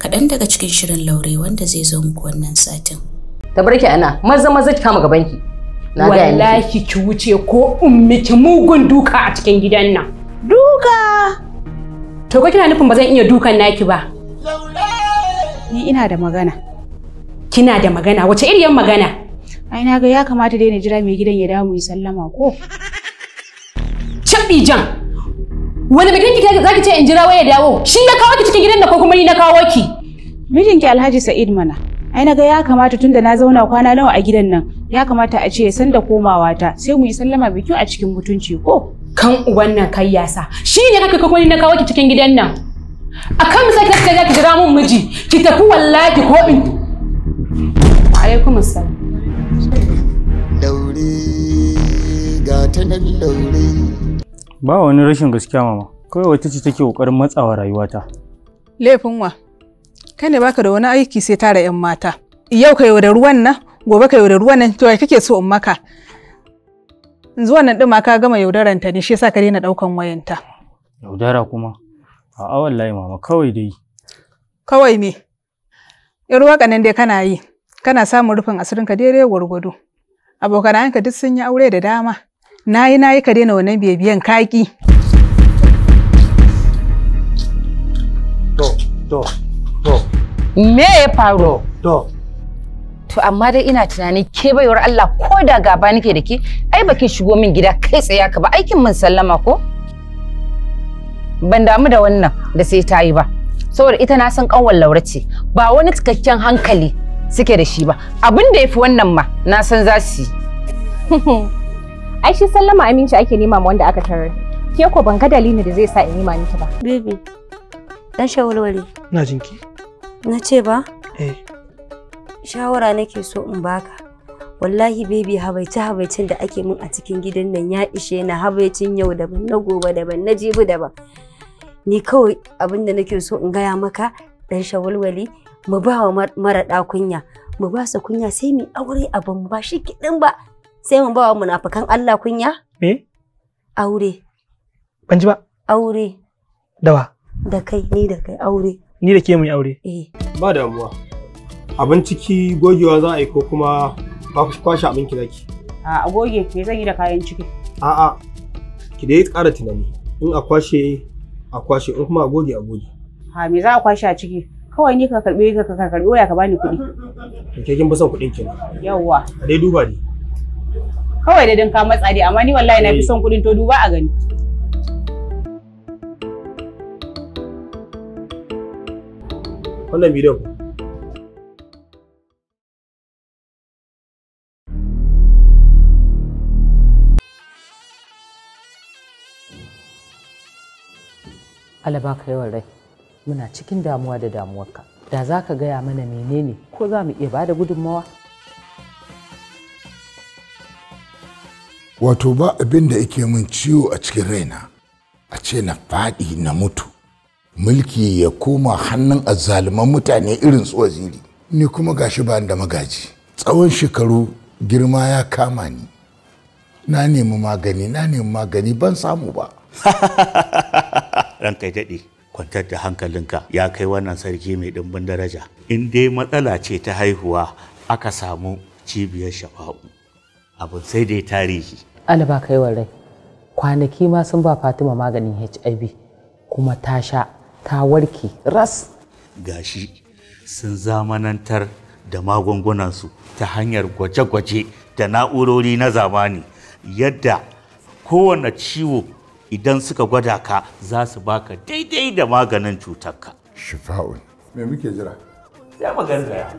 kaɗan daga cikin shirin laure wanda zai zo muku wannan satin. Tabarki ana maza ki kama gabanki. Wallahi ki wuce ko miki mugun duka a cikin gidan nan. Duka! To ko kina nufin ba zan iya dukan naki ba? Ni ina da magana. Kina da magana? Wace iriyar magana? Ai na ga ya kamata dai na jira mai gidan ya dawo mu yi sallama ko? Cabbi jan. Wani bikin ki zaki ce in jira waya dawo? Shi ya kawo ki cikin gidan da ko kuma ni na kawo ki? Mijinki Alhaji Sa'id mana. Ai na ga ya kamata tunda na zauna kwana nawa a gidan nan, ya kamata a ce san da komawa ta sai mu yi sallama bikin a cikin mutunci ko? Kan uban nan kai yasa. Shi ne kaka kuma ni na kawo ki cikin gidan nan. Akan mu sai ki jira mun miji, ki tafi wallahi ko in. Alaikum assalam. Laure ga ta nan laure. Ba wani rashin gaskiya mama, kawai wata ce take kokarin matsawa rayuwata. Laifin wa? Kai ne baka da wani aiki sai tara 'yan mata. Yau ka da ruwan nan, gobe ka da ruwan nan, to ya kake so in maka? Zuwan nan din ma ka gama yaudaranta ne, shi yasa ka daina daukan wayanta. Yaudara kuma? A'a wallahi mama, kawai dai. Kawai me? Yar waka nan dai kana yi, kana samun rufin asirin ka daidai gwargwado. Abokanayenka duk sun yi aure da dama. Nayi ka daina wannan bibiyan kaki. To. Me ya faru? To amma dai ina tunanin ke baiwar Allah ko da gaba nake da ke, ai baki shigo min gida kai tsaye ka ba, aikin mun sallama ko? Ban damu da wannan da sai ta yi ba. Saboda ita na san kanwar Laure ce, ba wani cikakken hankali suke da shi ba. Abin da yafi wannan ma na san za su yi. Ai shi sallama aminci ake nema ma wanda aka tarar. Ke ko ban ga dalilin da zai sa in nema miki ba. Baby, dan shawarwari. na jinki. Na ce ba? shawara nake so in baka. Wallahi baby habaicin da ake mun a cikin gidan nan ya ishe na, habaicin yau daban, na gobe daban, na jibi daban. Ni kawai abin da nake so in gaya maka dan shawalwali mu ba wa mara kunya, mu ba su kunya sai mu aure abin ba shi kiɗin ba, sai mu ba wa munafikan Allah kunya. Me? Aure. Ban ji ba. Aure. Dawa. Da kai, ni da kai aure. Ni da ke mu aure. Ba damuwa. Abin ciki gogewa za a yi ko kuma ba ku kwashe abin ki zaki? A goge me zan yi da kayan ciki? A'a. Ki dai ƙara tunani. In a kwashe in kuma a goge. Ha me za a kwashe a ciki? Kawai ni ka karbi waya ka bani kuɗi. Ke kin fi son kuɗin kenan. Yawwa. A dai duba dai. Kawai da dan ka matsa dai, amma ni wallahi na fi son kuɗin, to duba a gani. Wannan bidiyon ku. Alaba ka yawan rai, muna cikin damuwa da damuwarka. Da za ka gaya mana menene ko za mu iya ba da gudunmawa? Wato ba abin da yake min ciwo a cikin raina, a ce na faɗi na mutu. Mulki ya koma hannun azzaluman mutane irin su Waziri. Ni kuma gashi ba da magaji. Tsawon shekaru girma ya kama ni. Na nemi magani ban samu ba. Ranka daɗe, kwantar da hankalinka ya kai wannan sarki mai ɗimbin daraja. In dai matsala ce ta haihuwa aka samu cibiyar Shafa'u, abin sai dai tarihi. Alaba kai rai, kwanaki ma sun ba Fatima maganin HIV kuma ta sha ta warke ras. Gashi sun zamanantar da magungunansu ta hanyar gwaje-gwaje da na'urori na zamani, yadda kowane ciwo idan suka gwada ka za su baka daidai da maganin cutarka. Shafa'un, me muke jira? Ya magarzaya.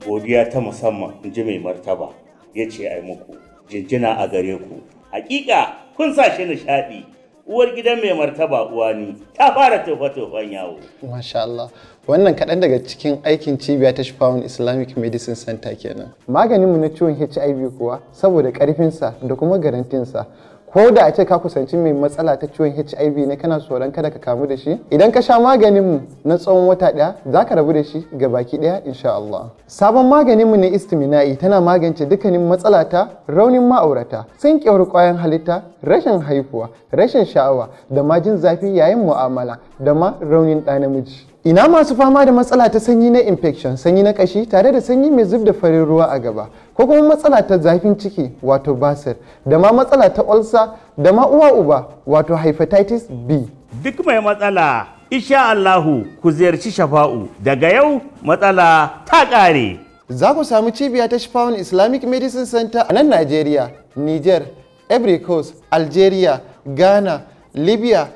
Godiya ta musamman in ji mai martaba ya ce ai muku jinjina a gare ku. Hakika kun sa shi nishaɗi. Uwar gidan mai martaba uwani ta fara tofa-tofan yawo. Masha Allah. Wannan kaɗan daga cikin aikin cibiya ta Shifa'un Islamic Medicine Center kenan. Maganinmu na ciwon HIV kuwa saboda ƙarfinsa da kuma garantinsa, ko da a ce ka kusanci mai matsala ta ciwon HIV ne kana tsoron kada ka kamu da shi, idan ka sha maganinmu na tsawon wata ɗaya za ka rabu da shi ga baki ɗaya insha Allah. Sabon maganinmu na istimina'i tana magance dukkanin matsala ta raunin ma'aurata, tsinkewar ƙwayan halitta, rashin haihuwa, rashin sha'awa da ma jin zafi yayin mu'amala da ma raunin ɗa namiji. ina masu fama da matsala ta sanyi na infection, sanyi na kashi tare da sanyi mai zub da farin ruwa a gaba, ko kuma matsala ta zafin ciki wato basir, da ma matsala ta ulcer, da ma uwa uba wato hepatitis B. Duk mai matsala insha Allahu ku ziyarci Shafa'u, daga yau matsala ta ƙare. Za ku samu cibiya ta Shafa'un Islamic Medicine Center a nan Najeriya, Niger, Ivory Coast, Algeria, Ghana, Libya,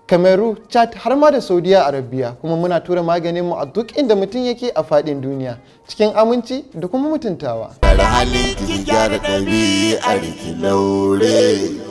Cameroon, Chad har ma da Saudiya Arabiya, kuma muna tura maganin mu a duk inda mutum yake a faɗin duniya cikin aminci da kuma mutuntawa. Gyara halin ki gyara ɗabi'ar ki LAURE.